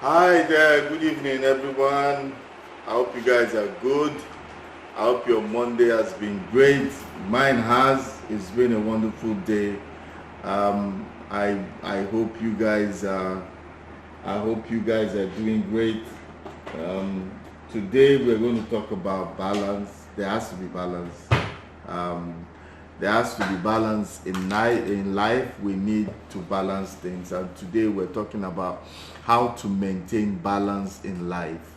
Hi there, good evening everyone. I hope you guys are good. I hope your Monday has been great. Mine has. It's been a wonderful day. I hope you guys are doing great. Um, Today we're going to talk about balance. There has to be balance. Um, there has to be balance in life. We need to balance things, and today we're talking about how to maintain balance in life.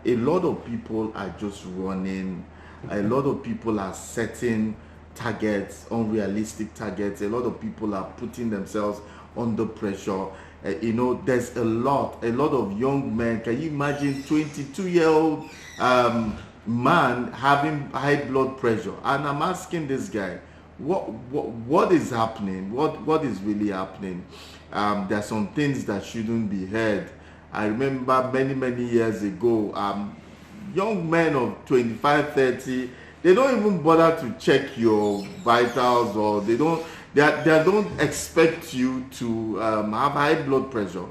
A lot of people are just running. A lot of people are setting targets, unrealistic targets. A lot of people are putting themselves under pressure. There's a lot of young men. Can you imagine 22-year-old man having high blood pressure? And I'm asking this guy, what is happening? What is really happening? There are some things that shouldn't be heard. I remember many years ago, young men of 25, 30, they don't even bother to check your vitals, or they don't expect you to have high blood pressure.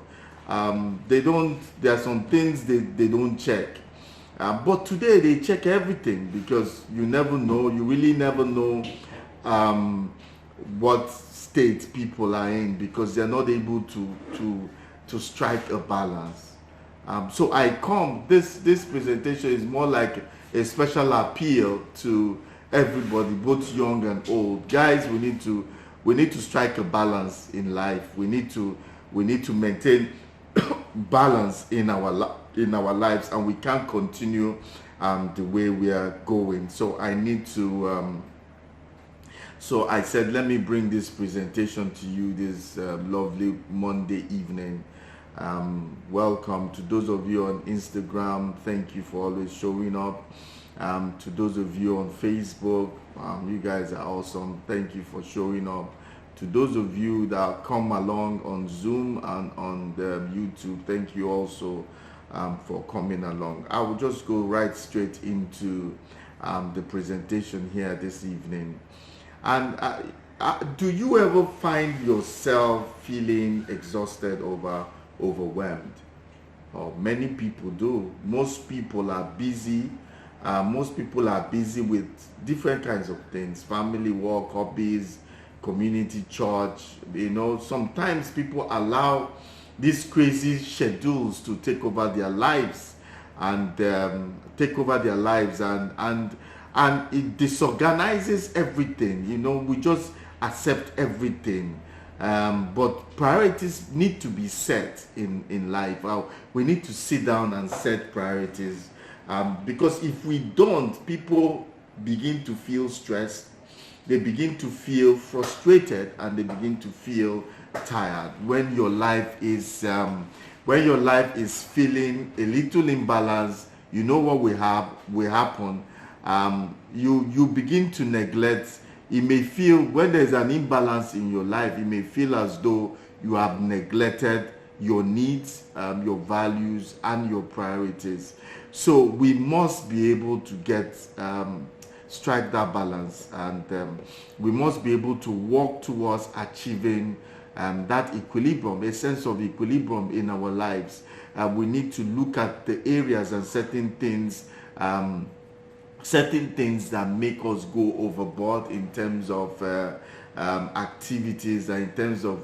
They don't. There are some things they don't check. But today they check everything, because you never know. You really never know um, what state people are in, because they're not able to strike a balance. So I come. This presentation is more like a special appeal to everybody, both young and old. Guys, we need to strike a balance in life. We need to maintain balance in our lives, and we can't continue the way we are going. So I said, let me bring this presentation to you this lovely Monday evening. Welcome to those of you on Instagram. Thank you for always showing up. To those of you on Facebook, you guys are awesome. Thank you for showing up. To those of you that come along on Zoom and on the YouTube, thank you also for coming along. I will just go right straight into the presentation here this evening. And do you ever find yourself feeling exhausted or overwhelmed? Or many people do. Most people are busy. Most people are busy with different kinds of things: family, work, hobbies, community, church. Sometimes people allow these crazy schedules to take over their lives, and it disorganizes everything. We just accept everything. But priorities need to be set in life. We need to sit down and set priorities, because if we don't, people begin to feel stressed, they begin to feel frustrated, and they begin to feel tired. When your life is feeling a little imbalanced, what will happen. You begin to neglect. It may feel, when there's an imbalance in your life, it may feel as though you have neglected your needs, your values, and your priorities. So we must be able to strike that balance, and we must be able to work towards achieving that equilibrium, a sense of equilibrium in our lives. We need to look at the areas and certain things that make us go overboard in terms of activities, and in terms of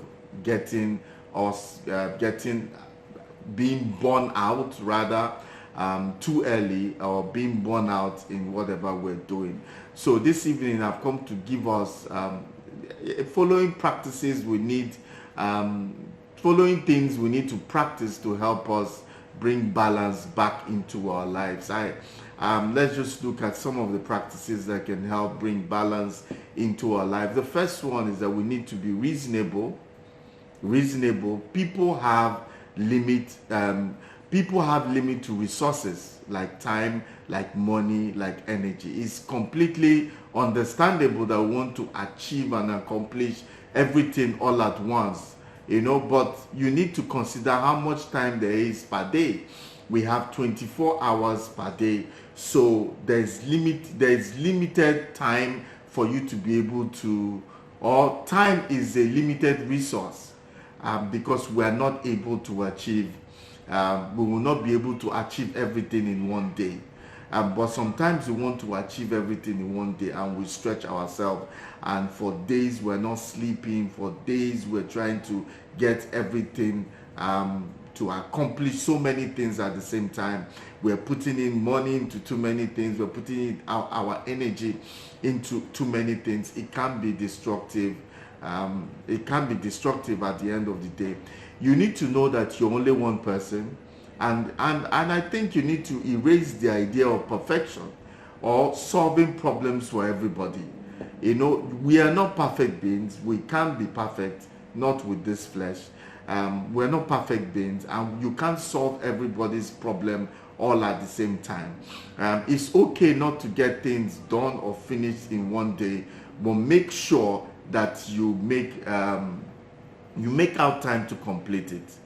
being born out, rather, too early, or being born out in whatever we're doing. So this evening I've come to give us following practices we need, following things we need to practice to help us bring balance back into our lives. Let's just look at some of the practices that can help bring balance into our life. The first one is that we need to be reasonable. People have limit to resources, like time, like money, like energy. It's completely understandable that we want to achieve and accomplish everything all at once, but you need to consider how much time there is per day. We have 24 hours per day, so there's limited time for you to be able to, or time is a limited resource, because we are not able to achieve We will not be able to achieve everything in one day. But sometimes we want to achieve everything in one day, and we stretch ourselves, and for days we're not sleeping, for days we're trying to get everything, to accomplish so many things at the same time. We're putting in money into too many things, we're putting in our energy into too many things. It can be destructive. It can be destructive at the end of the day. You need to know that you're only one person, and I think you need to erase the idea of perfection or solving problems for everybody. We are not perfect beings. We can't be perfect, not with this flesh. We're not perfect beings, and you can't solve everybody's problem all at the same time. It's okay not to get things done or finished in one day, but make sure that you make out time to complete it.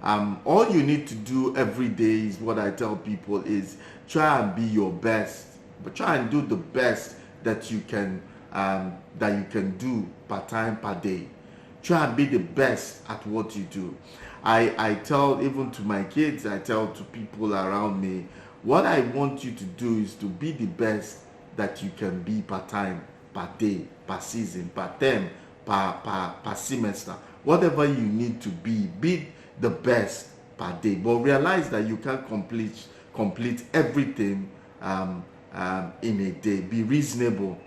All you need to do every day is what I tell people is try and be your best, but try and do the best that you can do per time, per day. Try and be the best at what you do. I tell even to my kids, I tell to people around me, what I want you to do is to be the best that you can be per time, per day, per season, per term, per semester. Whatever you need to be the best per day. But realize that you can't complete everything in a day. Be reasonable.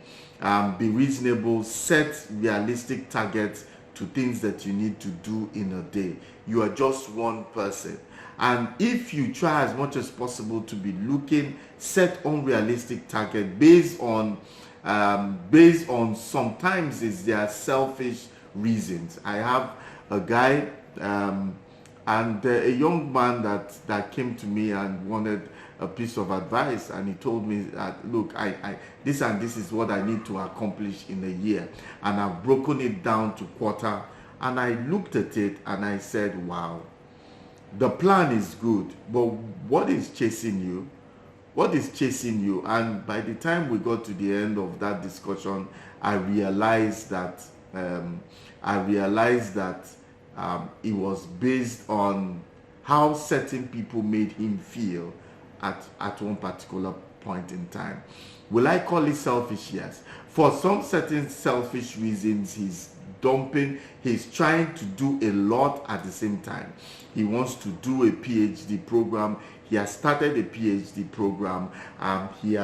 Set realistic targets to things that you need to do in a day. You are just one person, and if you try as much as possible to be set unrealistic target based on sometimes it's their selfish reasons. I have a guy and a young man that came to me and wanted a piece of advice, and he told me that, look, I this and this is what I need to accomplish in a year, and I've broken it down to quarter. And I looked at it and I said, wow, the plan is good, but what is chasing you? What is chasing you? And by the time we got to the end of that discussion, I realized that it was based on how certain people made him feel at one particular point in time. Will I call it selfish? Yes. For some certain selfish reasons, he's trying to do a lot at the same time. He wants to do a PhD program. He has started a PhD program. He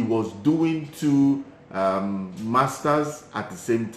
was doing two masters at the same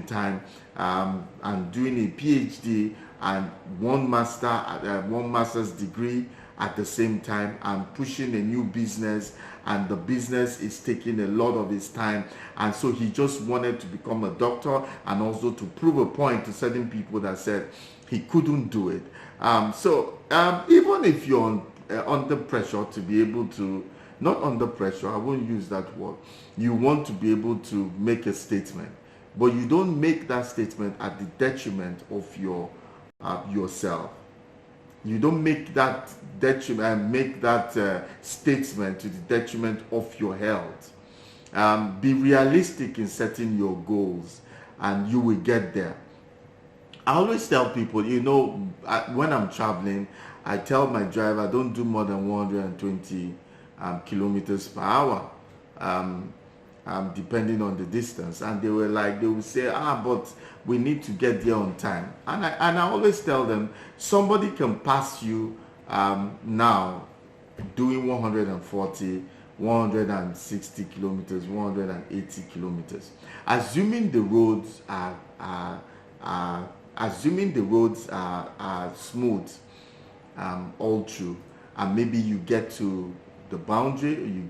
time. And doing a PhD and one master's degree at the same time, and pushing a new business, and the business is taking a lot of his time, and so he just wanted to become a doctor and also to prove a point to certain people that said he couldn't do it. Even if you're under pressure to be able to, not under pressure, I won't use that word, you want to be able to make a statement, but you don't make that statement at the detriment of yourself. You don't make that statement to the detriment of your health. Be realistic in setting your goals, and you will get there. I always tell people, when I'm traveling, I tell my driver, don't do more than 120 kilometers per hour, depending on the distance. And they will say, but we need to get there on time. And I always tell them, somebody can pass you now doing 140, 160 kilometers, 180 kilometers. Assuming the roads are smooth all through, and maybe you get to the boundary, you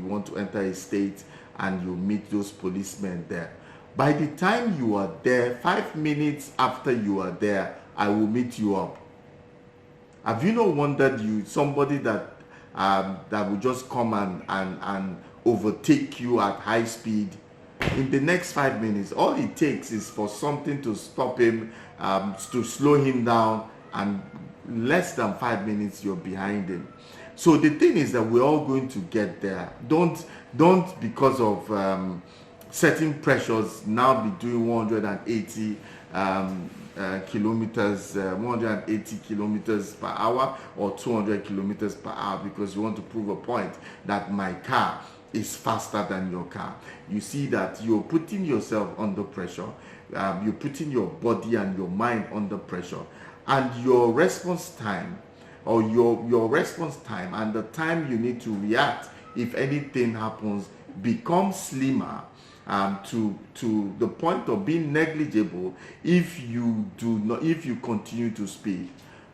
want to enter a state, and you meet those policemen there. By the time you are there, 5 minutes after you are there, I will meet you up. Have you not wondered somebody that will just come and overtake you at high speed? In the next 5 minutes, all it takes is for something to stop him, to slow him down, and less than 5 minutes you're behind him. So the thing is that we're all going to get there. Don't because of certain pressures now be doing 180 kilometers, 180 kilometers per hour or 200 kilometers per hour, because you want to prove a point that my car is faster than your car. You see that you're putting yourself under pressure. You're putting your body and your mind under pressure, and your response time, or your response time and the time you need to react if anything happens, becomes slimmer, to the point of being negligible if you continue to speed.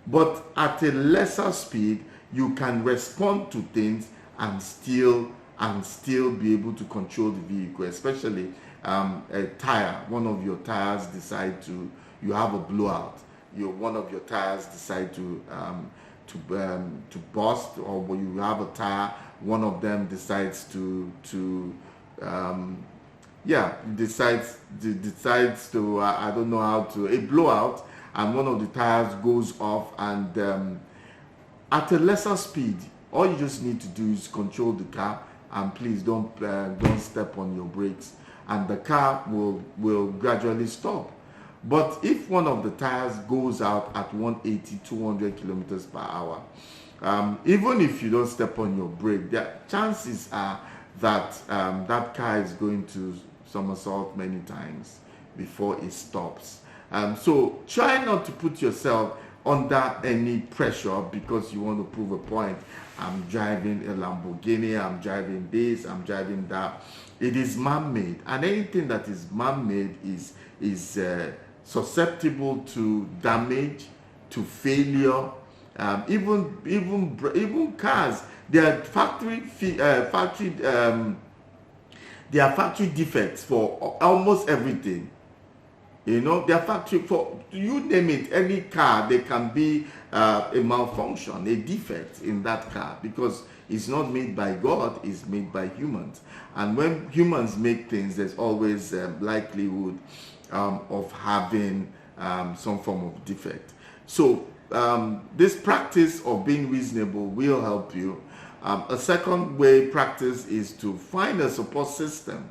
But at a lesser speed, you can respond to things and still be able to control the vehicle, especially a tire. One of your tires you have a blowout. One of your tires decide to burst, or you have a tire, one of them decides decides to I don't know how to, a blowout, and one of the tires goes off, and at a lesser speed, all you just need to do is control the car, and please don't step on your brakes, and the car will gradually stop. But if one of the tires goes out at 180, 200 kilometers per hour, even if you don't step on your brake, the chances are that that car is going to somersault many times before it stops. So try not to put yourself under any pressure because you want to prove a point. I'm driving a Lamborghini, I'm driving this, I'm driving that. It is man-made, and anything that is man-made is susceptible to damage, to failure. Even cars, they are factory defects for almost everything. You know, they are factory for, you name it, any car, there can be a malfunction, a defect in that car, because it's not made by God, it's made by humans. And when humans make things, there's always likelihood of having some form of defect. So this practice of being reasonable will help you. A second way practice is to find a support system.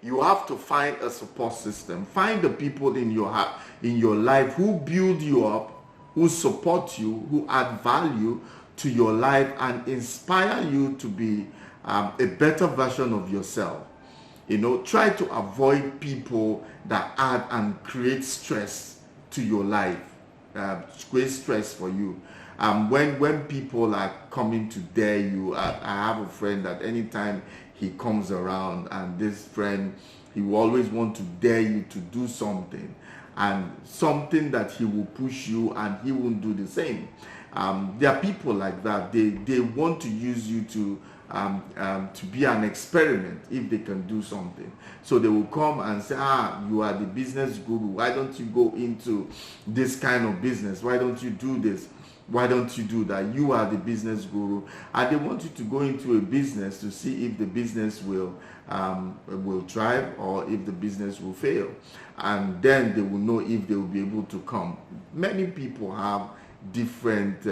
You have to find a support system. Find the people in your life who build you up, who support you, who add value to your life and inspire you to be a better version of yourself. You know, try to avoid people that add and create stress to your life, create stress for you. When people are coming to dare you, I have a friend that anytime he comes around, and this friend, he will always want to dare you to do something, and something that he will push you and he won't do the same. There are people like that. They want to use you to be an experiment if they can do something. So they will come and say, you are the business guru. Why don't you go into this kind of business? Why don't you do this? Why don't you do that? You are the business guru. And they want you to go into a business to see if the business will thrive or if the business will fail. And then they will know if they will be able to come. Many people have different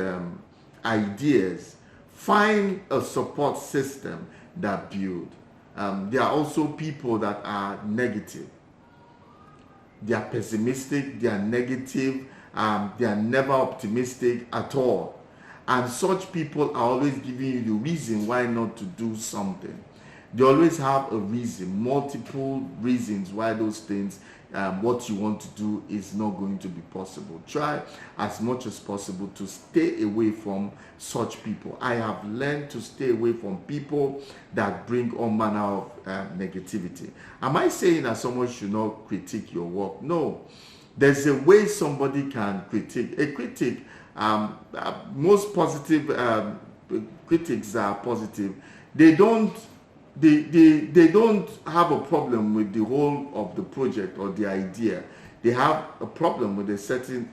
ideas. Find a support system that build. There are also people that are negative. They are pessimistic, they are negative, they are never optimistic at all. And such people are always giving you the reason why not to do something. They always have a reason, multiple reasons why those things, what you want to do is not going to be possible. Try as much as possible to stay away from such people. I have learned to stay away from people that bring all manner of negativity. Am I saying that someone should not critique your work? No. There's a way somebody can critique. A critic, most positive critics are positive. They don't have a problem with the whole of the project or the idea. They have a problem with a certain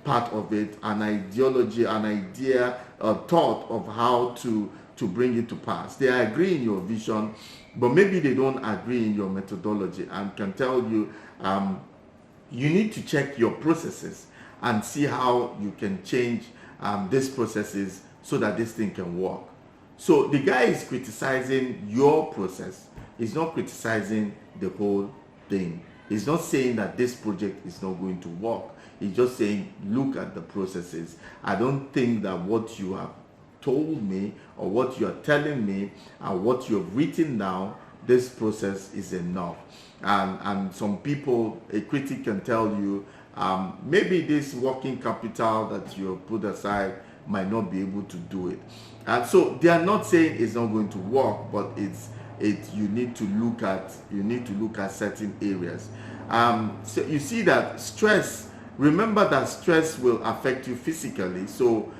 part of it, an ideology, an idea, a thought of how to bring it to pass. They agree in your vision, but maybe they don't agree in your methodology, and can tell you, you need to check your processes and see how you can change these processes so that this thing can work. So the guy is criticizing your process. He's not criticizing the whole thing. He's not saying that this project is not going to work. He's just saying, look at the processes. I don't think that what you have told me or what you're telling me and what you've written down, this process is enough. And some people, a critic can tell you, maybe this working capital that you put aside might not be able to do it. And so they are not saying it's not going to work, but you need to look at certain areas. So you see that stress, remember that stress will affect you physically. So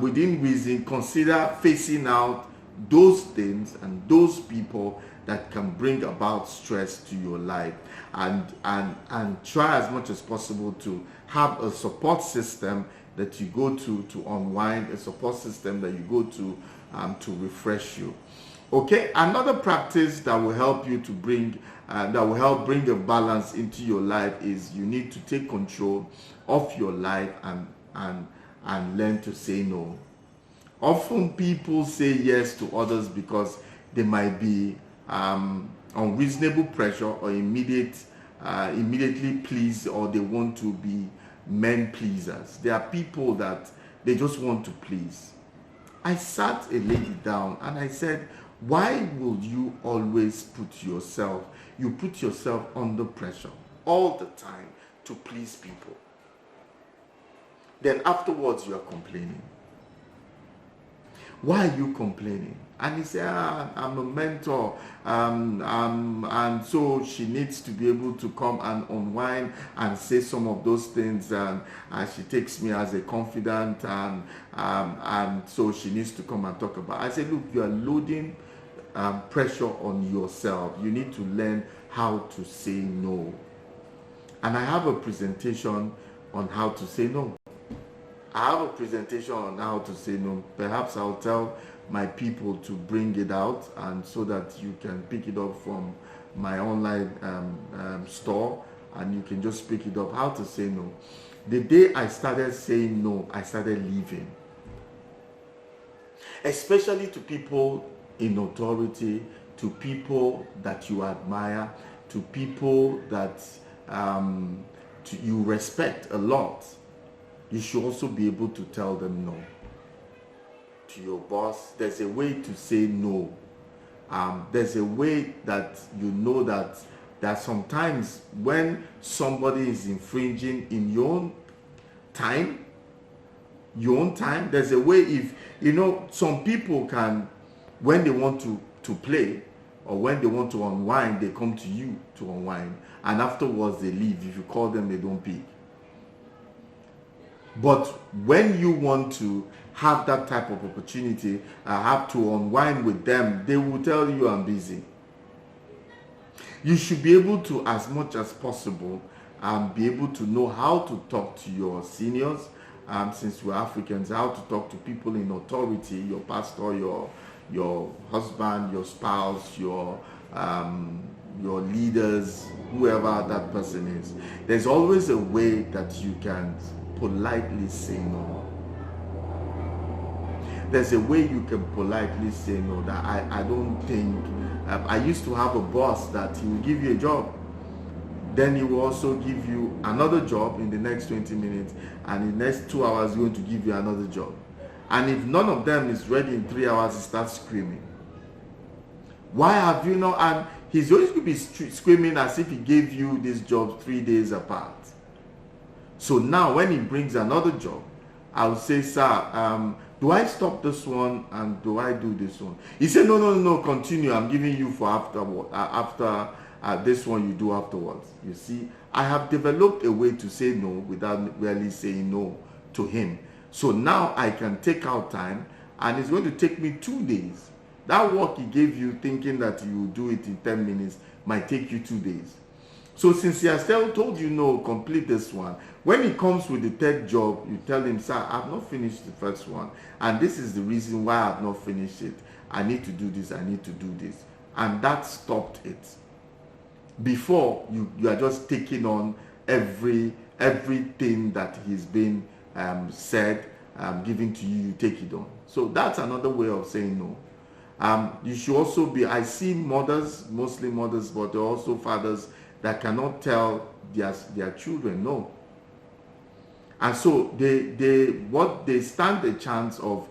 within reason, consider facing out those things and those people that can bring about stress to your life, and try as much as possible to have a support system that you go to unwind, a support system that you go to refresh you. Okay, another practice that will help you to bring a balance into your life is you need to take control of your life and learn to say no. Often people say yes to others because they might be unreasonable pressure or immediately pleased, or they want to be men pleasers. There are people that they just want to please. I sat a lady down and I said, why will you always put yourself under pressure all the time to please people? Then afterwards you are complaining. Why are you complaining? And he said, I'm a mentor, and so she needs to be able to come and unwind and say some of those things, and she takes me as a confidant, and so she needs to come and talk about it. I said, look, you are loading pressure on yourself. You need to learn how to say no. And I have a presentation on how to say no. Perhaps I'll tell my people to bring it out, and so that you can pick it up from my online store, and you can just pick it up. How to say no. The day I started saying no, I started leaving. Especially to people in authority, to people that you admire, to people that you respect a lot. You should also be able to tell them no. To your boss, there's a way to say no. There's a way that you know that sometimes when somebody is infringing in your own time, there's a way. If some people can, when they want to play or when they want to unwind, they come to you to unwind, and afterwards they leave. If you call them, they don't pick. But when you want to have that type of opportunity, have to unwind with them, they will tell you, I'm busy. You should be able to, as much as possible, be able to know how to talk to your seniors, since we're Africans, how to talk to people in authority, your pastor, your husband, your spouse, your leaders, whoever that person is. There's always a way that you can politely say no. There's a way you can politely say no. That I don't think, I used to have a boss that he will give you a job, then he will also give you another job in the next 20 minutes, and in the next 2 hours he's going to give you another job. And if none of them is ready in 3 hours, he starts screaming. Why have you not? And he's always going to be screaming as if he gave you this job 3 days apart. So now when he brings another job, I'll say, sir, do I stop this one and do I do this one? He said, no, continue. I'm giving you for after this one you do afterwards. You see, I have developed a way to say no without really saying no to him. So now I can take out time, and it's going to take me 2 days. That work he gave you thinking that you will do it in 10 minutes might take you 2 days. So since he has told you no, complete this one. When he comes with the third job, you tell him, sir, I've not finished the first one, and this is the reason why I've not finished it. I need to do this, I need to do this. And that stopped it. Before, you are just taking on everything that he's been said, given to you, you take it on. So that's another way of saying no. You should also be, I see mothers, mostly mothers, but there are also fathers that cannot tell their children no. And so they stand a chance of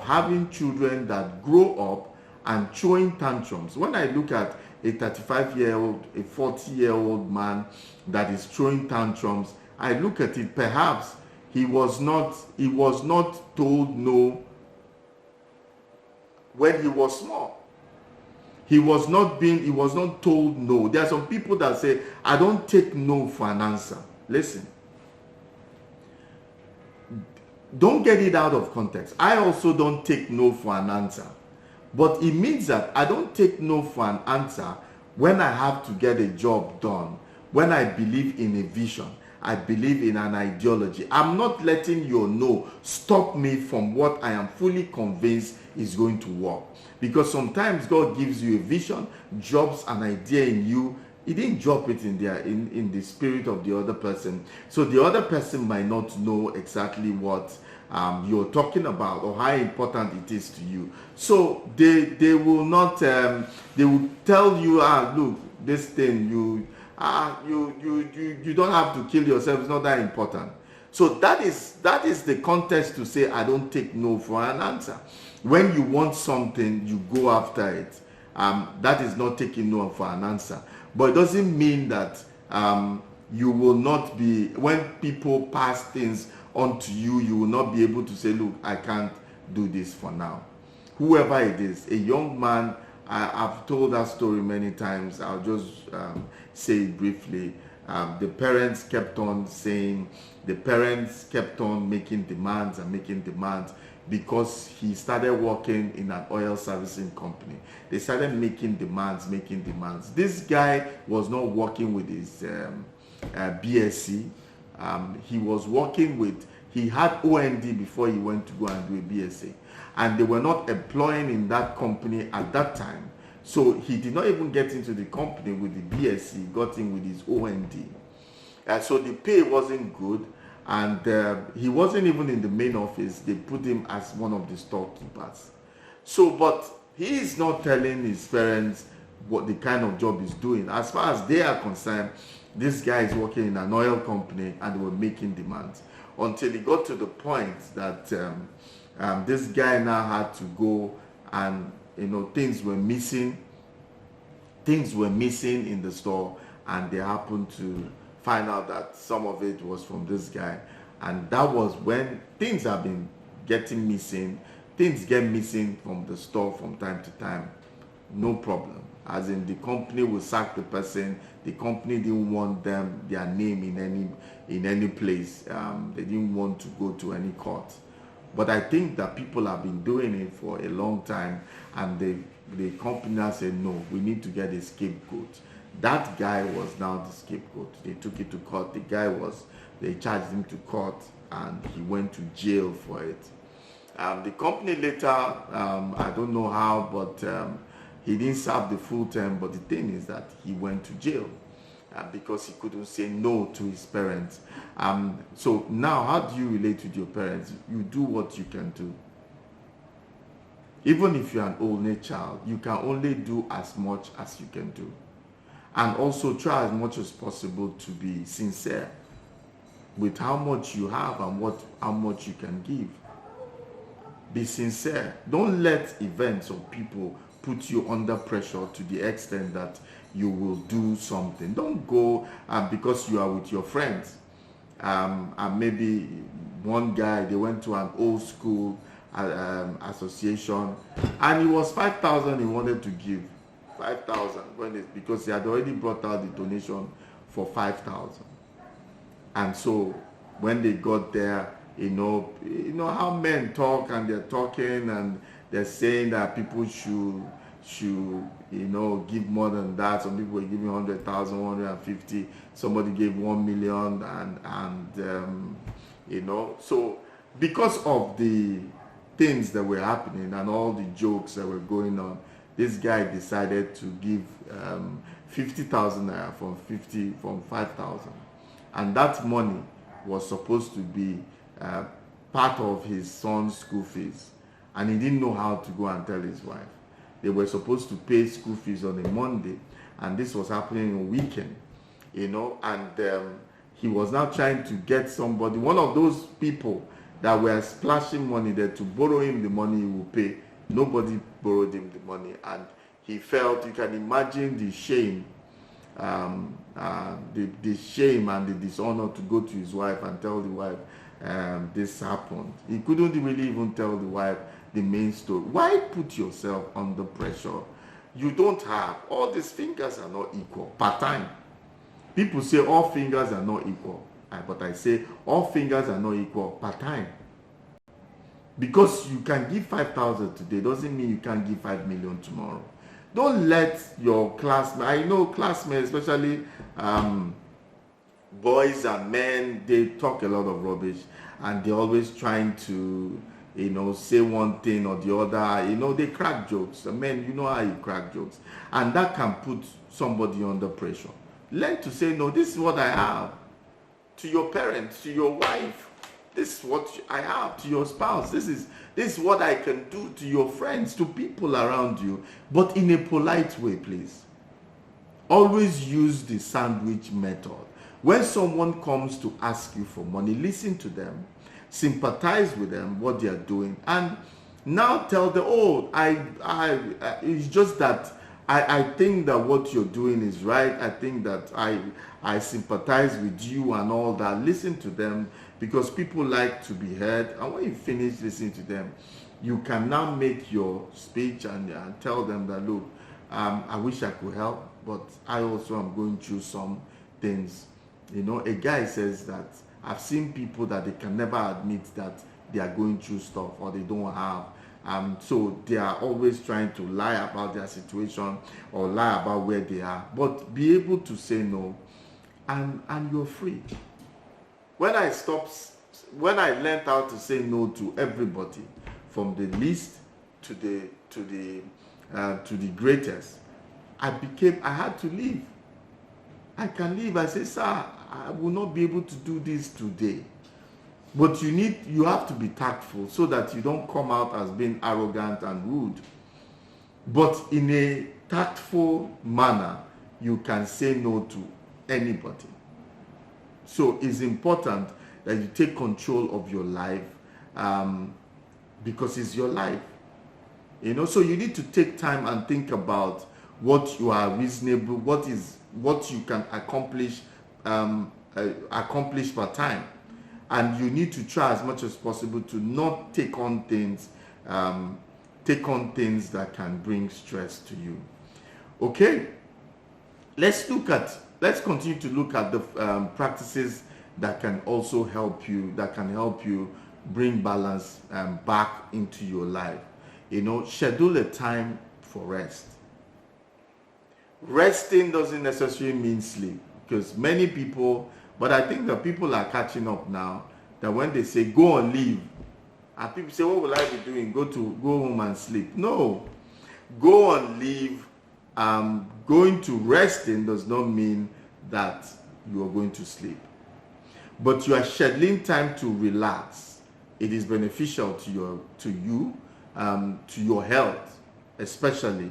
having children that grow up and throwing tantrums. When I look at a 35-year-old, a 40-year-old man that is throwing tantrums, I look at it, perhaps he was not told no when he was small. He was not told no. There are some people that say, I don't take no for an answer. Listen. Don't get it out of context. I also don't take no for an answer. But it means that I don't take no for an answer when I have to get a job done, when I believe in a vision, I believe in an ideology. I'm not letting your no stop me from what I am fully convinced is going to work. Because sometimes God gives you a vision, drops an idea in you. He didn't drop it in the spirit of the other person. So the other person might not know exactly what you're talking about or how important it is to you. So they will not, they will tell you, look, this thing, you don't have to kill yourself. It's not that important. So that is the context to say, I don't take no for an answer. When you want something, you go after it. That is not taking no for an answer. But it doesn't mean that you will not be, when people pass things on to you, you will not be able to say, look, I can't do this for now. Whoever it is, a young man, I've told that story many times. I'll just say it briefly. The parents kept on making demands because he started working in an oil servicing company. They started making demands. This guy was not working with his BSc. He was working with, he had OND before he went to go and do a BSc. And they were not employing in that company at that time. So he did not even get into the company with the BSc, he got in with his OND. So the pay wasn't good. And he wasn't even in the main office. They put him as one of the storekeepers. So, but he is not telling his parents what the kind of job he's doing. As far as they are concerned, this guy is working in an oil company and they were making demands. Until he got to the point that this guy now had to go and, things were missing. Things were missing in the store, and they happened to find out that some of it was from this guy. And that was when things have been getting missing. Things get missing from the store from time to time. No problem. As in, the company will sack the person. The company didn't want their name in any place. They didn't want to go to any court. But I think that people have been doing it for a long time, and the company now said, no, we need to get a scapegoat. That guy was now the scapegoat. They took it to court. They charged him to court, and he went to jail for it. The company later, I don't know how, but he didn't serve the full term. But the thing is that he went to jail because he couldn't say no to his parents. So now, how do you relate with your parents? You do what you can do. Even if you're an only child, you can only do as much as you can do. And also try as much as possible to be sincere with how much you have and how much you can give. Be sincere. Don't let events or people put you under pressure to the extent that you will do something. Don't go because you are with your friends. And maybe one guy, they went to an old school association, and it was 5,000 he wanted to give. 5,000 because he had already brought out the donation for 5,000. And so when they got there, you know how men talk, and they're talking and they're saying that people should give more than that. Some people were giving 100,000, 150. Somebody gave 1 million, and so because of the things that were happening and all the jokes that were going on, this guy decided to give 50,000 naira from 5,000, and that money was supposed to be part of his son's school fees, and he didn't know how to go and tell his wife. They were supposed to pay school fees on a Monday, and this was happening on a weekend. and he was now trying to get somebody, one of those people that were splashing money there, to borrow him the money he will pay. Nobody borrowed him the money, and he felt, you can imagine the shame, the shame and the dishonor to go to his wife and tell the wife this happened. He couldn't really even tell the wife the main story. Why put yourself under pressure? You don't have, all these fingers are not equal per time. People say all fingers are not equal, but I say all fingers are not equal per time. Because you can give 5,000 today doesn't mean you can give 5 million tomorrow. Don't let your classmates, I know classmates, especially boys and men, they talk a lot of rubbish, and they're always trying to, say one thing or the other. They crack jokes. Men, you know how you crack jokes, and that can put somebody under pressure. Learn to say, no, this is what I have. To your parents, to your wife, this is what I have. To your spouse, this is what I can do. To your friends, to people around you, but in a polite way, please. Always use the sandwich method. When someone comes to ask you for money, listen to them, sympathize with them, what they are doing, and now tell them, it's just that I think that what you're doing is right. I think that I sympathize with you and all that. Listen to them, because people like to be heard. And when you finish listening to them, you can now make your speech and tell them that, look, I wish I could help, but I also am going through some things. A guy says that I've seen people that they can never admit that they are going through stuff or they don't have. So they are always trying to lie about their situation or lie about where they are. But be able to say no, and you're free. When I learned how to say no to everybody, from the least to the greatest, I had to leave. I can leave. I say, sir, I will not be able to do this today. But you have to be tactful so that you don't come out as being arrogant and rude. But in a tactful manner, you can say no to anybody. So it's important that you take control of your life, because it's your life. So you need to take time and think about what you are reasonable, what you can accomplish per time. And you need to try as much as possible to not take on things that can bring stress to you. Okay, let's continue to look at the practices that can also help you, bring balance back into your life. Schedule a time for rest. Resting doesn't necessarily mean sleep, because many people, but I think that people are catching up now, that when they say go on leave, and people say, what will I be doing? Go home and sleep. No, go on leave. Going to resting does not mean that you are going to sleep, but you are scheduling time to relax. It is beneficial to you, to your health, especially.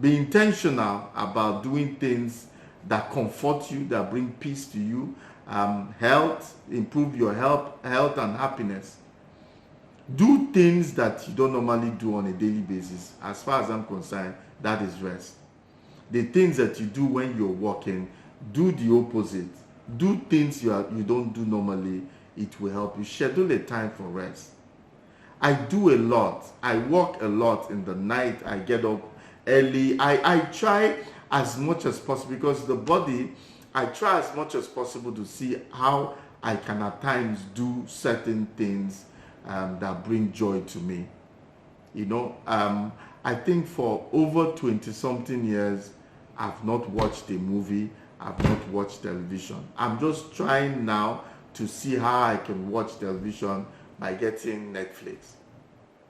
Be intentional about doing things that comfort you, that bring peace to you, improve your health and happiness. Do things that you don't normally do on a daily basis. As far as I'm concerned, that is rest. The things that you do when you're working, do the opposite. Do things you don't do normally. It will help you. Schedule a time for rest. I do a lot. I work a lot in the night. I get up early. I try as much as possible, because the body, I try as much as possible to see how I can at times do certain things that bring joy to me. I think for over 20-something years, I've not watched a movie. I've not watched television. I'm just trying now to see how I can watch television by getting Netflix.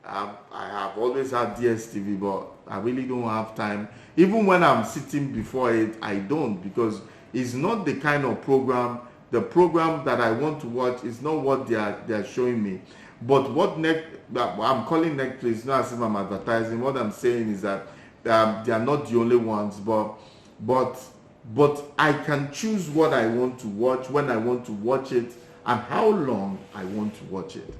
I have always had DSTV, but I really don't have time. Even when I'm sitting before it, I don't, because it's not the kind of program, the program that I want to watch is not what they are showing me. But what I'm calling Netflix, not as if I'm advertising. What I'm saying is that they are not the only ones, but but I can choose what I want to watch, when I want to watch it, and how long I want to watch it.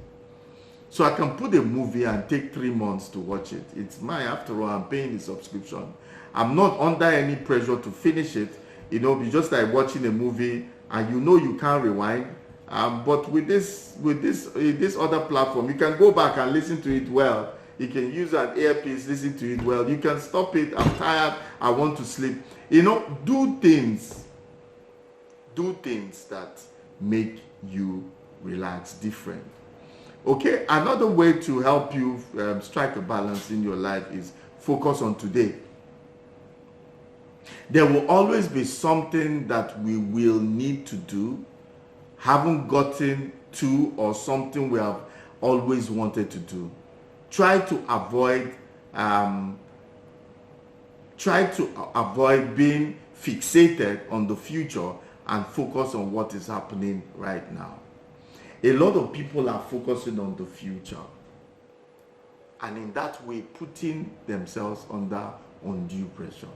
So I can put a movie and take 3 months to watch it. It's mine after all. I'm paying the subscription. I'm not under any pressure to finish it. It's just like watching a movie and you can't rewind. But with this other platform, you can go back and listen to it well. You can use an earpiece, listen to it well. You can stop it. I'm tired. I want to sleep. Do things that make you relax, different. Okay, another way to help you strike a balance in your life is focus on today. There will always be something that we will need to do, haven't gotten to, or something we have always wanted to do. Try to avoid being fixated on the future and focus on what is happening right now. A lot of people are focusing on the future, and in that way putting themselves under undue pressure.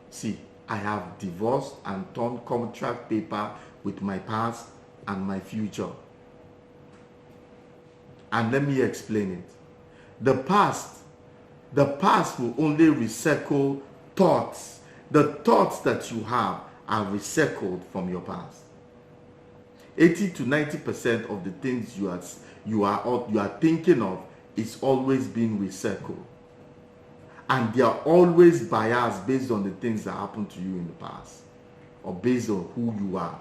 See, I have divorced and torn contract paper with my past and my future. And let me explain it. The past will only recycle thoughts. The thoughts that you have are recycled from your past. 80 to 90% of the things you are thinking of is always being recycled. And they are always biased based on the things that happened to you in the past, or based on who you are.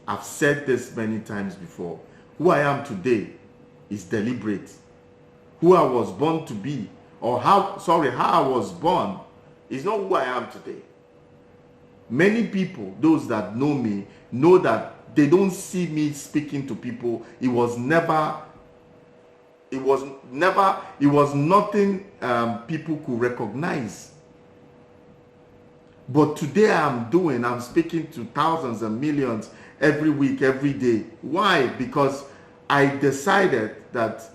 I've said this many times before. Who I am today is deliberate. Who I was born to be, or how I was born, is not who I am today. Many people, those that know me, know that they don't see me speaking to people. It was nothing people could recognize. But today I'm speaking to thousands and millions every week, every day. Why? Because I decided that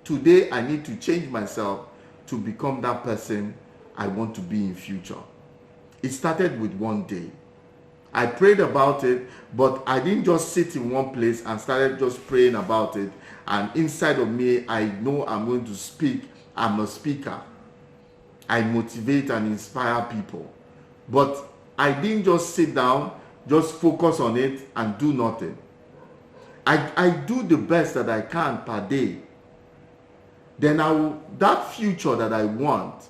today I need to change myself to become that person I want to be in future. It started with one day. I prayed about it, but I didn't just sit in one place and started just praying about it. And inside of me, I know I'm going to speak. I'm a speaker. I motivate and inspire people. But I didn't just sit down, just focus on it and do nothing. I do the best that I can per day. Then that future that I want,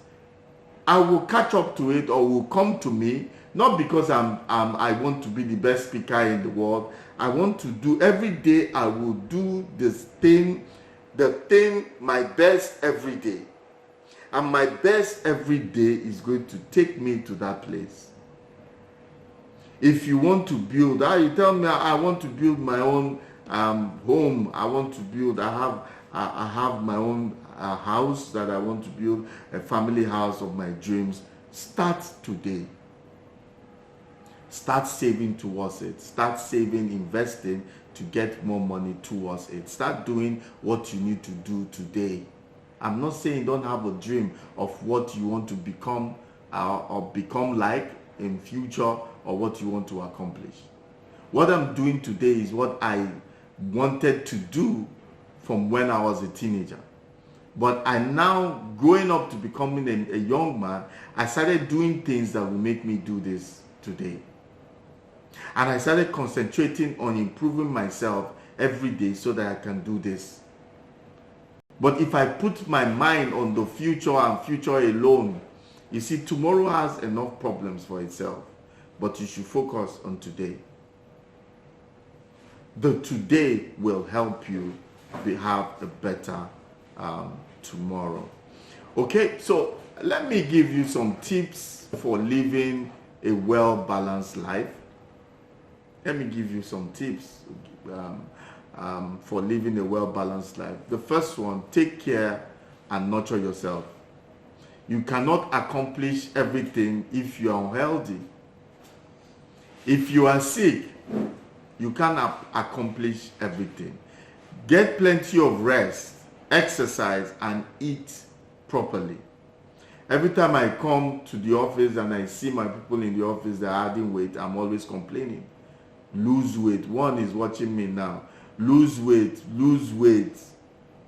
I will catch up to it, or will come to me, not because I want to be the best speaker in the world. I want to do every day. I will do the thing my best every day, and my best every day is going to take me to that place. If you want to build, you tell me I want to build my own home. I want to build. I have my own house that I want to build, a family house of my dreams. Start today. Start saving towards it. Start saving, investing to get more money towards it. Start doing what you need to do today. I'm not saying don't have a dream of what you want to become or become like in future, or what you want to accomplish. What I'm doing today is what I wanted to do from when I was a teenager. But I now, growing up to becoming a young man, I started doing things that will make me do this today. And I started concentrating on improving myself every day so that I can do this. But if I put my mind on the future and future alone, you see, tomorrow has enough problems for itself. But you should focus on today. The today will help you have a better tomorrow. Okay, so let me give you some tips for living a well-balanced life. Let me give you some tips for living a well-balanced life. The first one, take care and nurture yourself. You cannot accomplish everything if you are unhealthy. If you are sick, you can't accomplish everything. Get plenty of rest, exercise, and eat properly. Every time I come to the office and I see my people in the office that are adding weight, I'm always complaining. Lose weight. One is watching me now. Lose weight, lose weight.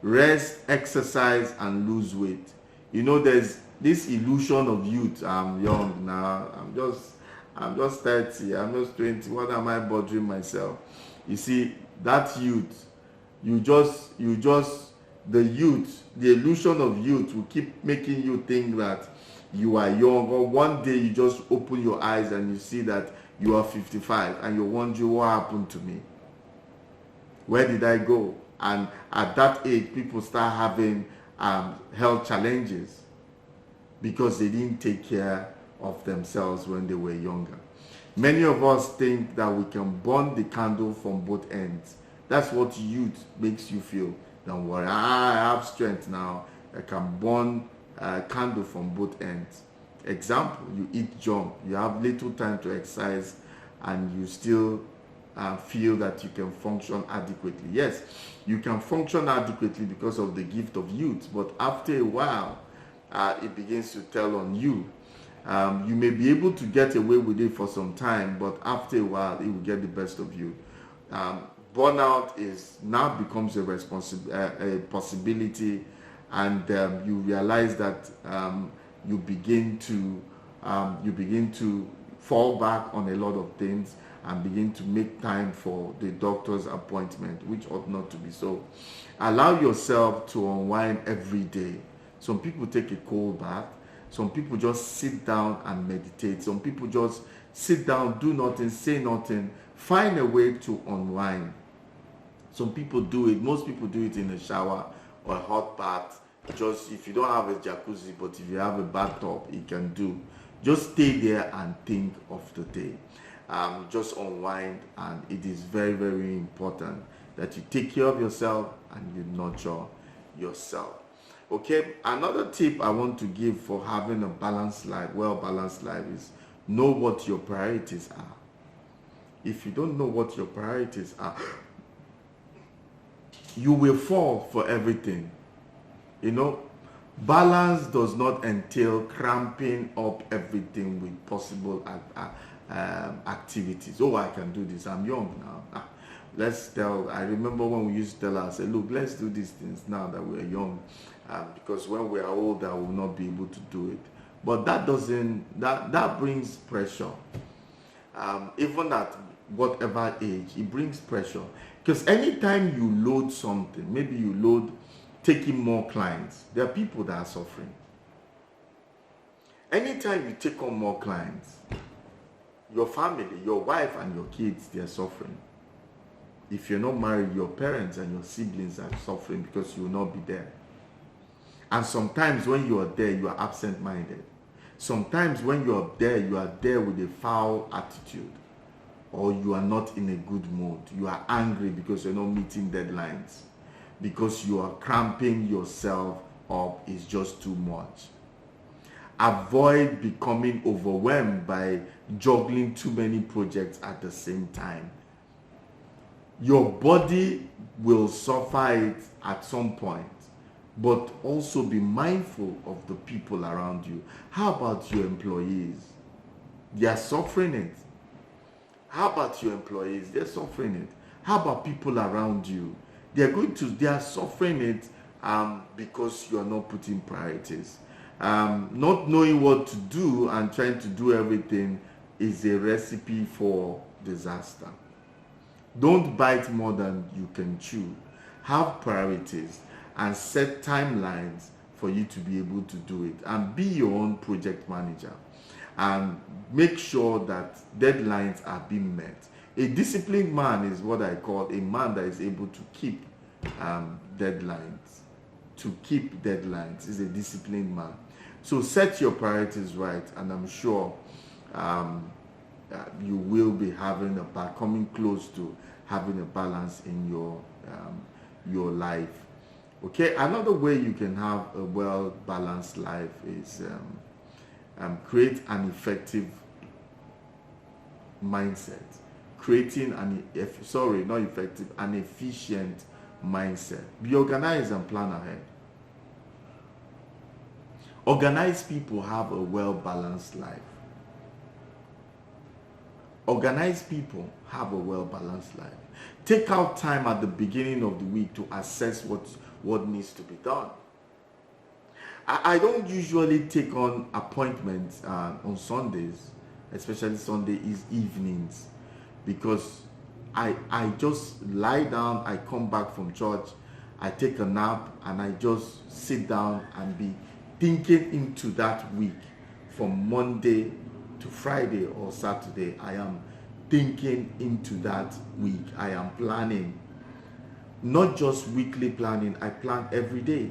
Rest, exercise, and lose weight. You know, there's this illusion of youth. I'm young now. I'm just 30. I'm just 20. What am I bothering myself? You see, that youth, the youth, the illusion of youth will keep making you think that you are young, or one day you just open your eyes and you see that you are 55 and you're wondering what happened to me. Where did I go? And at that age, people start having health challenges because they didn't take care of themselves when they were younger. Many of us think that we can burn the candle from both ends. That's what youth makes you feel. Don't worry, I have strength now. I can burn a candle from both ends. Example, you eat junk. You have little time to exercise and you still feel that you can function adequately. Yes, you can function adequately because of the gift of youth, but after a while, it begins to tell on you. You may be able to get away with it for some time, but after a while, it will get the best of you. Burnout now becomes a possibility, and you realize that you begin to fall back on a lot of things and begin to make time for the doctor's appointment, which ought not to be so. Allow yourself to unwind every day. Some people take a cold bath. Some people just sit down and meditate. Some people just sit down, do nothing, say nothing. Find a way to unwind. Some people do it. Most people do it in a shower or a hot bath. Just if you don't have a jacuzzi, but if you have a bathtub, you can do. Just stay there and think of the day. Just unwind, and it is very, very important that you take care of yourself and you nurture yourself. Okay, another tip I want to give for having a balanced life, well-balanced life, is know what your priorities are. If you don't know what your priorities are, you will fall for everything. You know, balance does not entail cramping up everything with possible activities. Oh, I can do this. I'm young now. I remember when we used to tell ourselves, look, let's do these things now that we're young, because when we are older, we will not be able to do it. But that brings pressure. Even at whatever age, it brings pressure. Because anytime you load something, maybe you load taking more clients, there are people that are suffering. Anytime you take on more clients, your family, your wife and your kids, they are suffering. If you're not married, your parents and your siblings are suffering because you will not be there. And sometimes when you are there, you are absent-minded. Sometimes when you are there with a foul attitude, or you are not in a good mood. You are angry because you're not meeting deadlines, because you are cramping yourself up. Is just too much. Avoid becoming overwhelmed by juggling too many projects at the same time. Your body will suffer it at some point, but also be mindful of the people around you. How about your employees? They are suffering it. How about your employees? They're suffering it. How about people around you? They are suffering it because you are not putting priorities. Not knowing what to do and trying to do everything is a recipe for disaster. Don't bite more than you can chew. Have priorities and set timelines for you to be able to do it. And be your own project manager. And make sure that deadlines are being met. A disciplined man is what I call a man that is able to keep deadlines. To keep deadlines is a disciplined man. So set your priorities right, and I'm sure you will be coming close to having a balance in your life. Okay, another way you can have a well-balanced life is create an effective mindset. Creating an efficient mindset. Be organized and plan ahead. Organized people have a well-balanced life. Organized people have a well-balanced life. Take out time at the beginning of the week to assess what needs to be done. I don't usually take on appointments on Sundays, especially Sunday evenings, because I just lie down, I come back from church, I take a nap, and I just sit down and be thinking into that week from Monday to Friday or Saturday. I am thinking into that week. I am planning, not just weekly planning, I plan every day.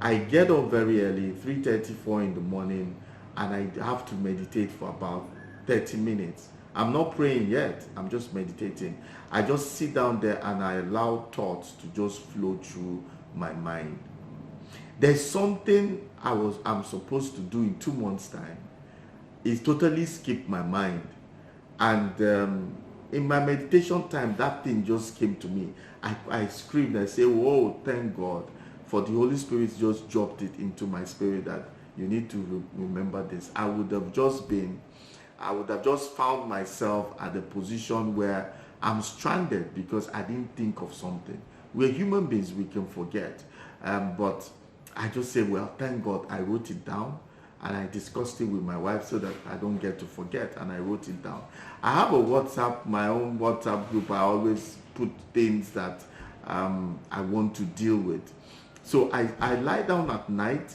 I get up very early, 3:34 in the morning, and I have to meditate for about 30 minutes. I'm not praying yet, I'm just meditating. I just sit down there and I allow thoughts to just flow through my mind. There's something I'm supposed to do in 2 months' time. It's totally skipped my mind. And in my meditation time, that thing just came to me. I screamed, I say, whoa, thank God. For the Holy Spirit just dropped it into my spirit that you need to remember this. I would have just found myself at a position where I'm stranded because I didn't think of something. We're human beings, we can forget. But I just say, well, thank God I wrote it down and I discussed it with my wife so that I don't get to forget, and I wrote it down. I have my own WhatsApp group. I always put things that I want to deal with. So I lie down at night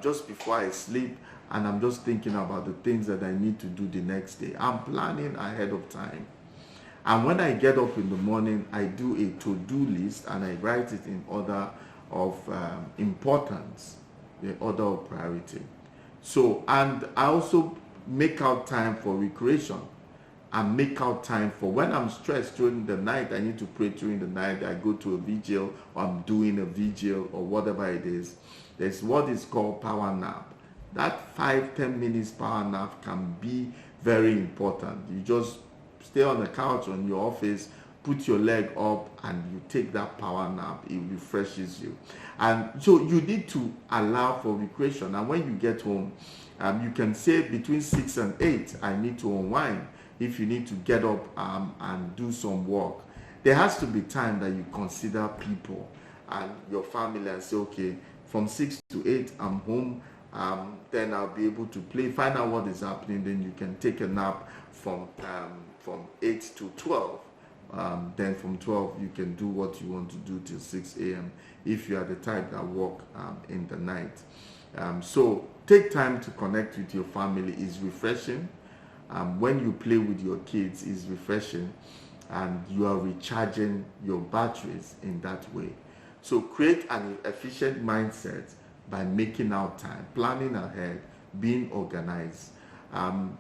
just before I sleep, and I'm just thinking about the things that I need to do the next day. I'm planning ahead of time. And when I get up in the morning, I do a to-do list and I write it in order of importance, the order of priority. So, and I also make out time for recreation. And make out time for when I'm stressed during the night. I need to pray during the night. I go to a vigil, or I'm doing a vigil, or whatever it is. There's what is called power nap. That 5-10 minutes power nap can be very important. You just stay on the couch on your office, put your leg up, and you take that power nap. It refreshes you. And so you need to allow for recreation. And when you get home, you can say between 6 and 8, I need to unwind. If you need to get up and do some work, there has to be time that you consider people and your family and say, okay, from 6 to 8, I'm home. Then I'll be able to play, find out what is happening. Then you can take a nap from 8 to 12. Then from 12, you can do what you want to do till 6 a.m. if you are the type that work in the night. So take time to connect with your family. Is refreshing. When you play with your kids, is refreshing, and you are recharging your batteries in that way. So create an efficient mindset by making out time, planning ahead, being organized.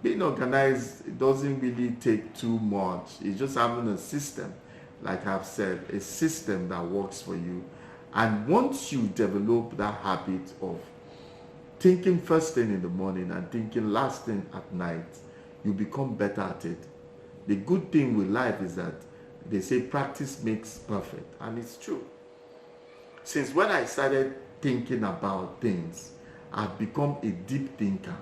Being organized, it doesn't really take too much. It's just having a system, like I've said, a system that works for you. And once you develop that habit of thinking first thing in the morning and thinking last thing at night, you become better at it. The good thing with life is that they say practice makes perfect, and it's true. Since when I started thinking about things, I've become a deep thinker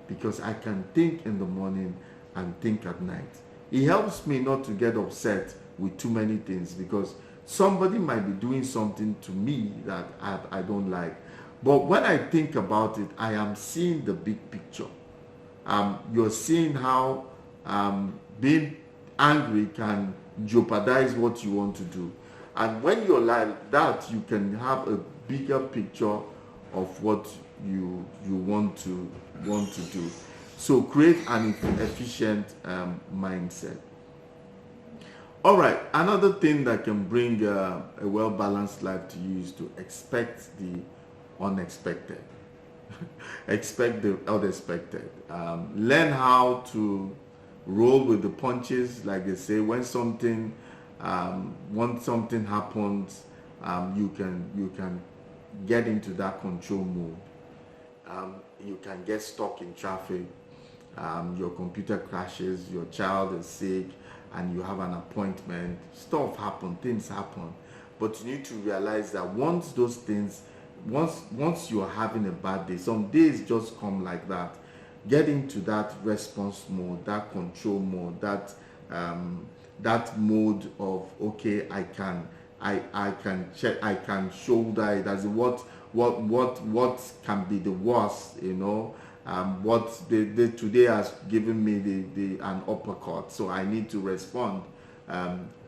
because I can think in the morning and think at night. It helps me not to get upset with too many things because somebody might be doing something to me that I don't like. But when I think about it, I am seeing the big picture. You're seeing how being angry can jeopardize what you want to do. And when you're like that, you can have a bigger picture of what you want to do. So create an efficient mindset. All right, another thing that can bring a well-balanced life to you is to expect the unexpected. Expect the unexpected. Learn how to roll with the punches, like they say. When something happens, you can get into that control mode. You can get stuck in traffic. Your computer crashes. Your child is sick, and you have an appointment. Stuff happen. Things happen, but you need to realize that once those things once you are having a bad day, some days just come like that. Get into that response mode, that control mode, that mode of, okay, I can check, I can shoulder it. As in what can be the worst, what they today has given me an uppercut, so I need to respond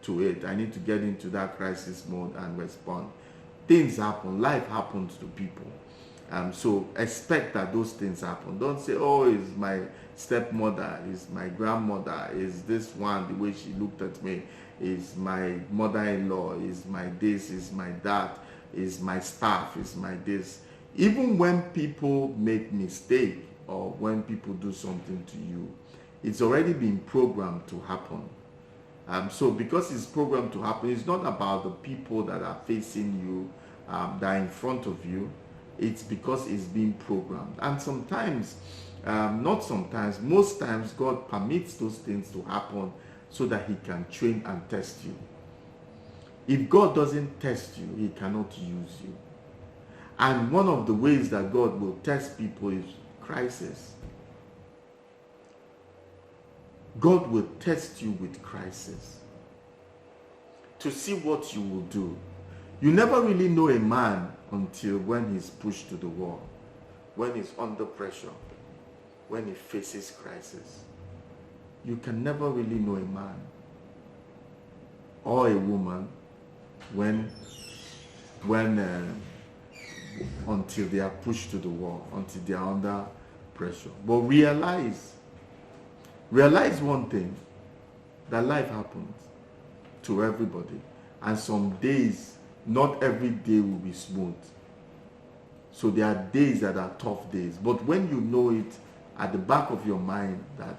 to it. I need to get into that crisis mode and respond. Things happen, life happens to people. So expect that those things happen. Don't say, oh, it's my stepmother, it's my grandmother, is this one, the way she looked at me, is my mother-in-law, is my this, is my that, is my staff, is my this. Even when people make mistake or when people do something to you, it's already been programmed to happen. So because it's programmed to happen, it's not about the people that are facing you, that are in front of you. It's because it's being programmed. And sometimes, not sometimes, most times God permits those things to happen so that he can train and test you. If God doesn't test you, he cannot use you. And one of the ways that God will test people is crisis. God will test you with crisis to see what you will do. You never really know a man until when he's pushed to the wall, when he's under pressure, when he faces crisis. You can never really know a man or a woman until they are pushed to the wall, until they are under pressure. But realize one thing, that life happens to everybody, and some days, not every day will be smooth. So there are days that are tough days, but when you know it at the back of your mind that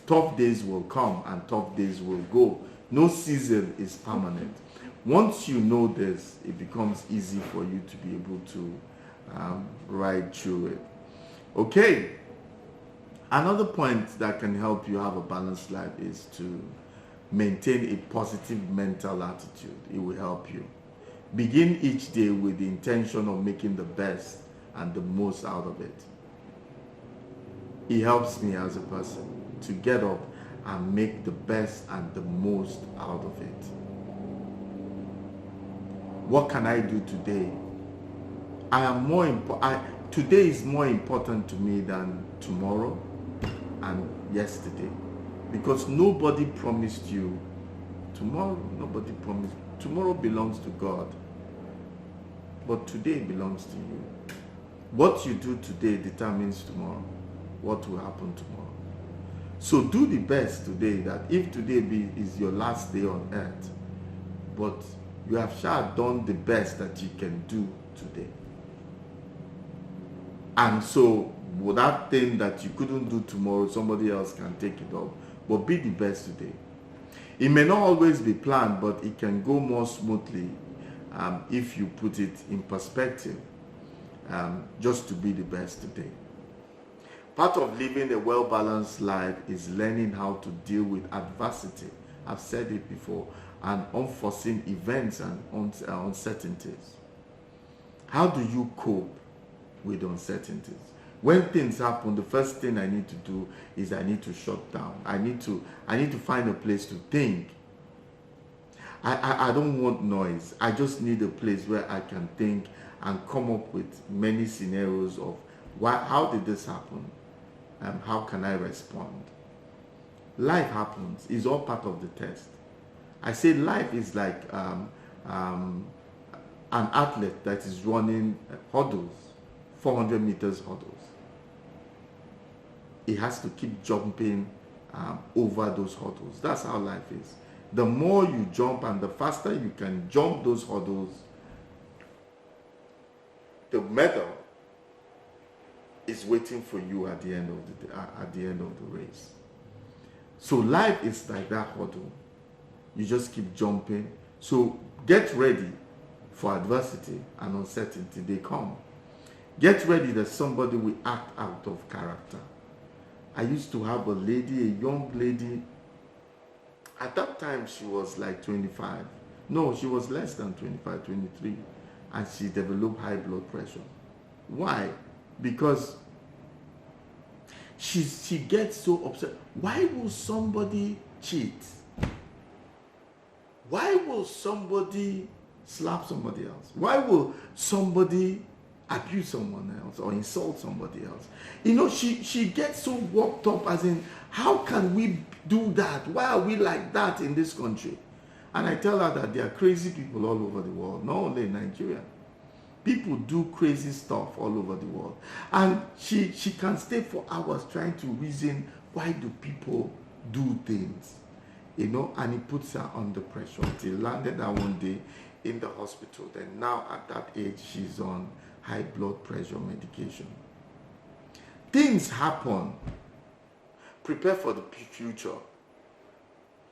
tough days will come and tough days will go, no season is permanent. Once you know this, it becomes easy for you to be able to ride through it. Okay. Another point that can help you have a balanced life is to maintain a positive mental attitude. It will help you. Begin each day with the intention of making the best and the most out of it. It helps me as a person to get up and make the best and the most out of it. What can I do today? Today is more important to me than tomorrow and yesterday, because nobody promised you tomorrow. Nobody promised. Tomorrow belongs to God, but today belongs to you. What you do today determines tomorrow, what will happen tomorrow. So do the best today, that if today is your last day on earth, but you have done the best that you can do today. And so with that thing that you couldn't do tomorrow, somebody else can take it up. But be the best today. It may not always be planned, but it can go more smoothly if you put it in perspective, just to be the best today. Part of living a well-balanced life is learning how to deal with adversity. I've said it before, and unforeseen events and uncertainties. How do you cope with uncertainties? When things happen, the first thing I need to do is I need to shut down. I need to find a place to think. I don't want noise. I just need a place where I can think and come up with many scenarios of how did this happen? How can I respond? Life happens. It's all part of the test. I say life is like an athlete that is running hurdles, 400 meters hurdles. It has to keep jumping over those hurdles. That's how life is. The more you jump and the faster you can jump those hurdles, the medal is waiting for you at the end of the race. So life is like that hurdle. You just keep jumping. So get ready for adversity and uncertainty. They come. Get ready that somebody will act out of character. I used to have a young lady. At that time, she was like 25. No, she was less than 25, 23. and she developed high blood pressure. Why? Because she gets so upset. Why will somebody cheat? Why will somebody slap somebody else? Why will somebody abuse someone else or insult somebody else? You know, she gets so worked up, as in, how can we do that? Why are we like that in this country? And I tell her that there are crazy people all over the world, not only in Nigeria. People do crazy stuff all over the world. And she can stay for hours trying to reason, why do people do things? You know, and it puts her under pressure. Until landed her one day in the hospital. Then now at that age, she's on high blood pressure medication. Things happen. Prepare for the future.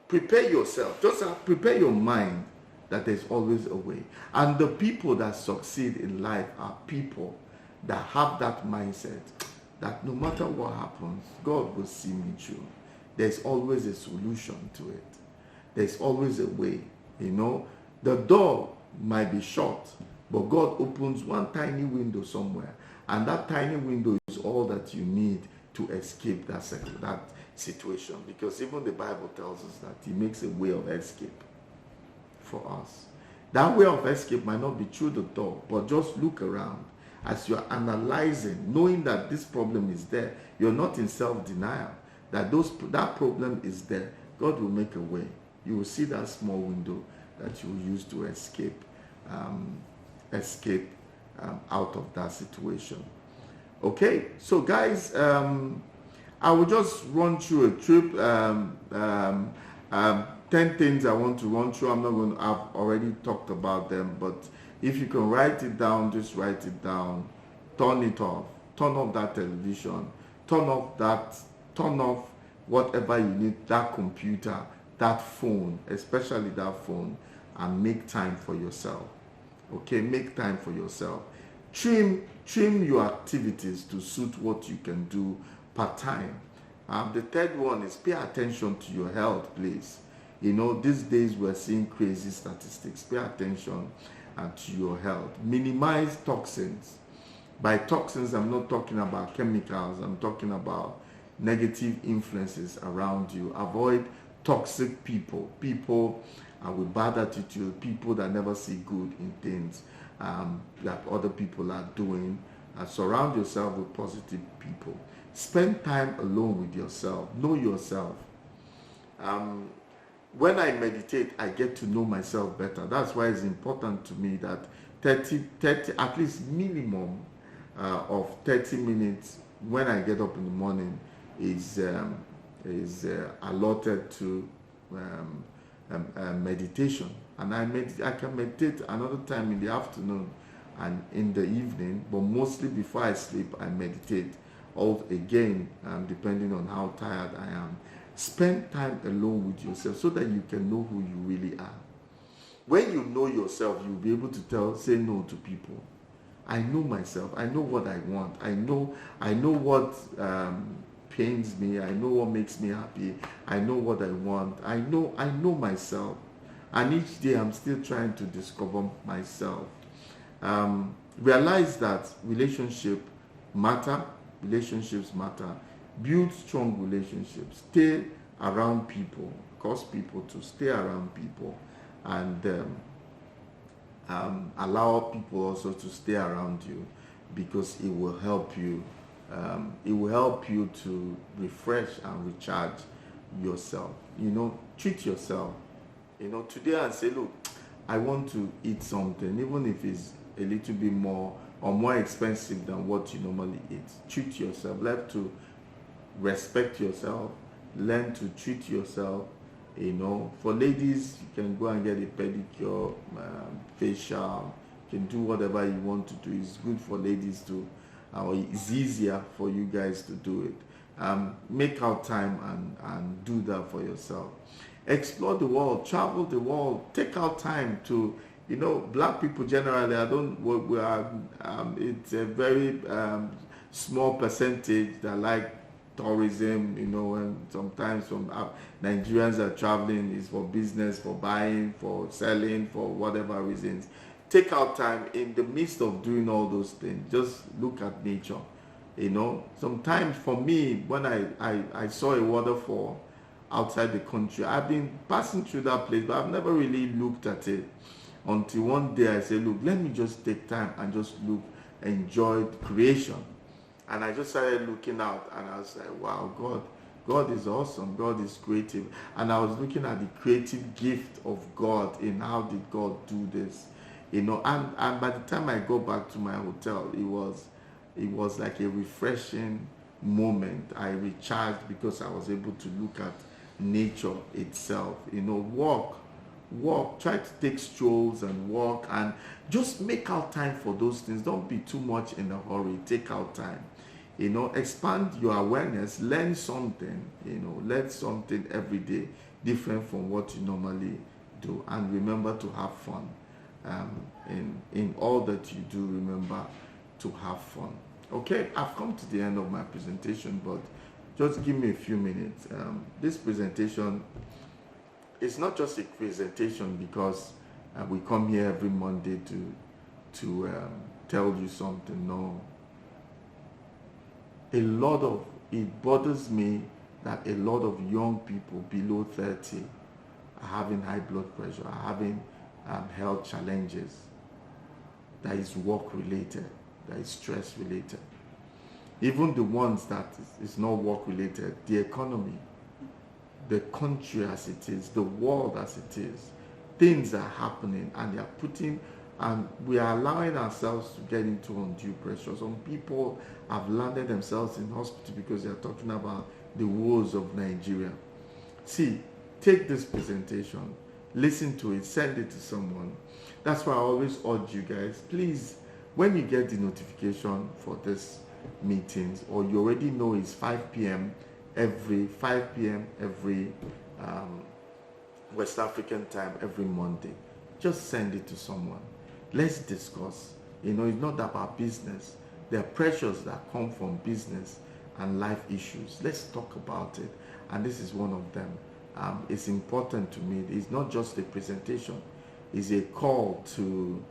Prepare yourself. Just prepare your mind that there's always a way. And the people that succeed in life are people that have that mindset that no matter what happens, God will see me through. There's always a solution to it. There's always a way. You know, the door might be shut, but God opens one tiny window somewhere, and that tiny window is all that you need to escape that situation. Because even the Bible tells us that He makes a way of escape for us. That way of escape might not be through the door, but just look around as you're analyzing, knowing that this problem is there. You're not in self-denial that that problem is there. God will make a way. You will see that small window that you will use to escape out of that situation. Okay, so guys, I will just run through a trip. 10 things I want to run through. I've already talked about them, but if you can write it down, just write it down. Turn it off. Turn off that television. Turn off whatever you need, that computer, that phone, especially that phone, and make time for yourself. Okay, make time for yourself. Trim your activities to suit what you can do part-time. The third one is pay attention to your health, please. You know, these days we're seeing crazy statistics. Pay attention to your health. Minimize toxins. By toxins, I'm not talking about chemicals. I'm talking about negative influences around you. Avoid toxic people. People with bad attitude. People that never see good in things that other people are doing. Surround yourself with positive people. Spend time alone with yourself. Know yourself. When I meditate, I get to know myself better. That's why it's important to me that 30 at least minimum of 30 minutes when I get up in the morning is allotted to meditation. And I can meditate another time in the afternoon and in the evening, but mostly before I sleep, I meditate. Again, depending on how tired I am. Spend time alone with yourself so that you can know who you really are. When you know yourself, you'll be able to say no to people. I know myself. I know what I want. I know what pains me. I know what makes me happy. I know what I want. I know myself. And each day I'm still trying to discover myself. Realize that relationships matter. Build strong relationships. Stay around people. Cause people to stay around people, and allow people also to stay around you, because it will help you. It will help you to refresh and recharge yourself. You know, treat yourself. You know, today I say, look, I want to eat something, even if it's a little bit more or more expensive than what you normally eat. Treat yourself. Learn to respect yourself. Learn to treat yourself. You know, for ladies, you can go and get a pedicure, facial. You can do whatever you want to do. It's good for ladies to, it's easier for you guys to do it. Make out time and do that for yourself. Explore the world. Travel the world. Take out time to, you know, black people generally, it's a very small percentage that like tourism, you know, and sometimes from Nigerians are traveling is for business, for buying, for selling, for whatever reasons. take out time in the midst of doing all those things. Just look at nature. Sometimes for me, when I saw a waterfall outside the country, I've been passing through that place, but I've never really looked at it until one day I said, look, let me just take time and just look, enjoy creation. And I just started looking out, and I was like, wow, God is awesome. God is creative. And I was looking at the creative gift of God in how did God do this. And by the time I go back to my hotel, it was like a refreshing moment. I recharged because I was able to look at nature itself. Walk, try to take strolls and walk, and just make out time for those things. Don't be too much in a hurry. Take out time. Expand your awareness, learn something, learn something every day different from what you normally do, and remember to have fun. In all that you do, remember to have fun. Okay, I've come to the end of my presentation, but just give me a few minutes. This presentation is not just a presentation because we come here every Monday to tell you something. No. It bothers me that a lot of young people below 30 are having high blood pressure, are having health challenges that is work related, that is stress related. Even the ones that is not work related, the economy, the country as it is, the world as it is, things are happening, and they are putting, and we are allowing ourselves to get into undue pressure. Some people have landed themselves in hospital because they are talking about the woes of Nigeria. See, take this presentation, listen to it, send it to someone. That's why I always urge you guys, please, when you get the notification for this meetings, or you already know it's 5 p.m. every West African time every Monday, just send it to someone. Let's discuss. It's not about business. There are pressures that come from business and life issues. Let's talk about it, and this is one of them. It's important to me. It's not just a presentation. It's a call to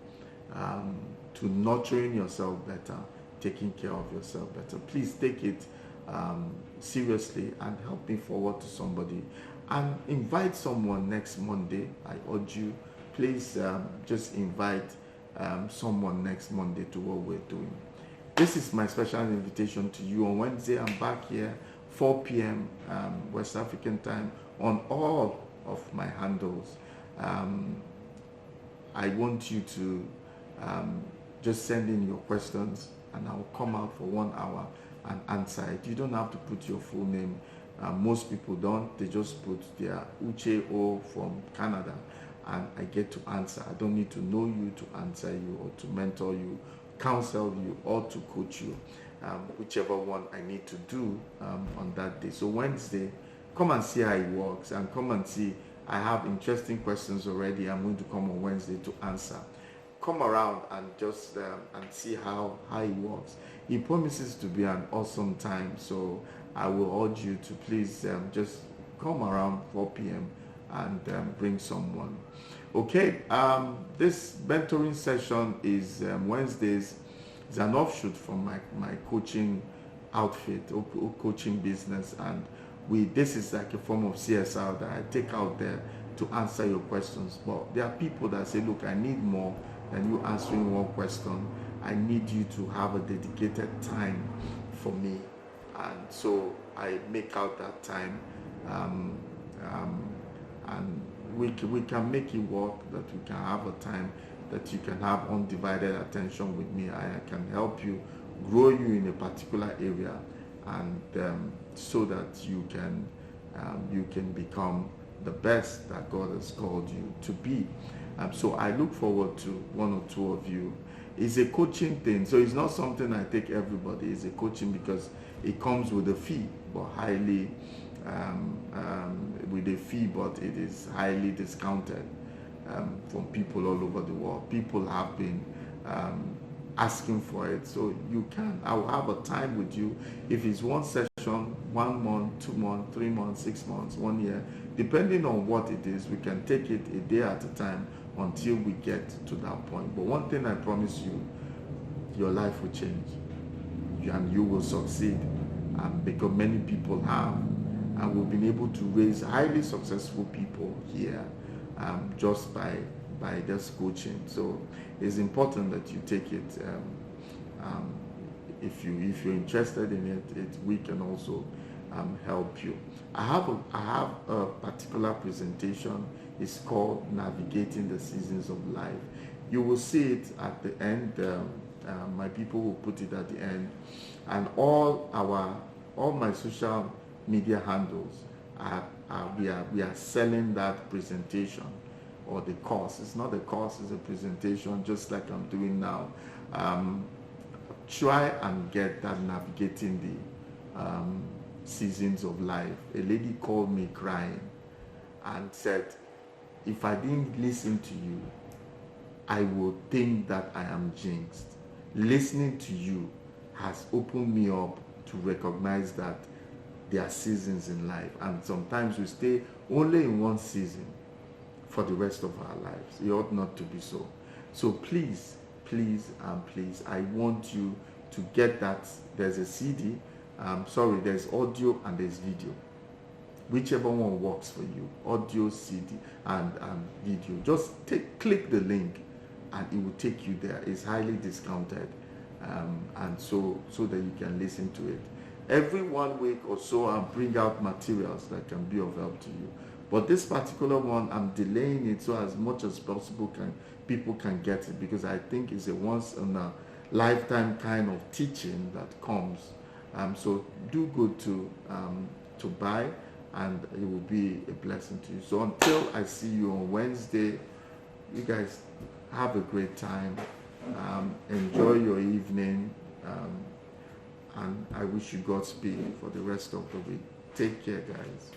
nurturing yourself better, taking care of yourself better. Please take it seriously and help me forward to somebody, and invite someone next Monday. I urge you, please just invite someone next Monday to what we're doing. This is my special invitation to you. On Wednesday, I'm back here 4 p.m. West African time on all of my handles. I want you to just send in your questions, and I'll come out for 1 hour and answer it. You don't have to put your full name. Most people don't. They just put their Uche O from Canada, and I get to answer. I don't need to know you to answer you, or to mentor you, counsel you, or to coach you. Whichever one I need to do on that day. So Wednesday, come and see how it works, and come and see. I have interesting questions already. I'm going to come on Wednesday to answer. Come around and just and see how it works. It promises to be an awesome time, so I will urge you to please just come around 4 p.m. and bring someone. Okay, this mentoring session is Wednesdays. It's an offshoot from my coaching outfit or coaching business, and this is like a form of CSR that I take out there to answer your questions. But there are people that say, look, I need more than you answering one question. I need you to have a dedicated time for me, and so I make out that time, and we can make it work, that we can have a time that you can have undivided attention with me. I can help you, grow you in a particular area, and so that you can become the best that God has called you to be. So I look forward to one or two of you. It's a coaching thing, so it's not something I take everybody. It's a coaching because it comes with a fee, but highly with a fee, but it is highly discounted from people all over the world. People have been asking for it, so I will have a time with you. If it's one session, 1 month, 2 months, 3 months, 6 months, 1 year, depending on what it is, we can take it a day at a time, until we get to that point. But one thing I promise you, your life will change and you will succeed, because many people have, and we've been able to raise highly successful people here, just by this coaching. So it's important that you take it. If you're interested in it, we can also help you. I have a particular presentation. It's called Navigating the Seasons of Life. You will see it at the end. My people will put it at the end, and all my social media handles we are selling that presentation, or the course. It's not a course, it's a presentation, just like I'm doing now. Try and get that Navigating the Seasons of Life. A lady called me crying and said, if I didn't listen to you, I would think that I am jinxed. Listening to you has opened me up to recognize that there are seasons in life, and sometimes we stay only in one season for the rest of our lives. It ought not to be so. So please, please, and please, I want you to get that. There's a CD, there's audio and there's video. Whichever one works for you, audio, CD, and video. Just click the link and it will take you there. It's highly discounted, and so that you can listen to it. Every 1 week or so, I'll bring out materials that can be of help to you. But this particular one, I'm delaying it so as much as possible people can get it, because I think it's a once in a lifetime kind of teaching that comes. So do good to buy, and it will be a blessing to you. So until I see you on Wednesday, you guys have a great time. Enjoy your evening, and I wish you Godspeed for the rest of the week. Take care, guys.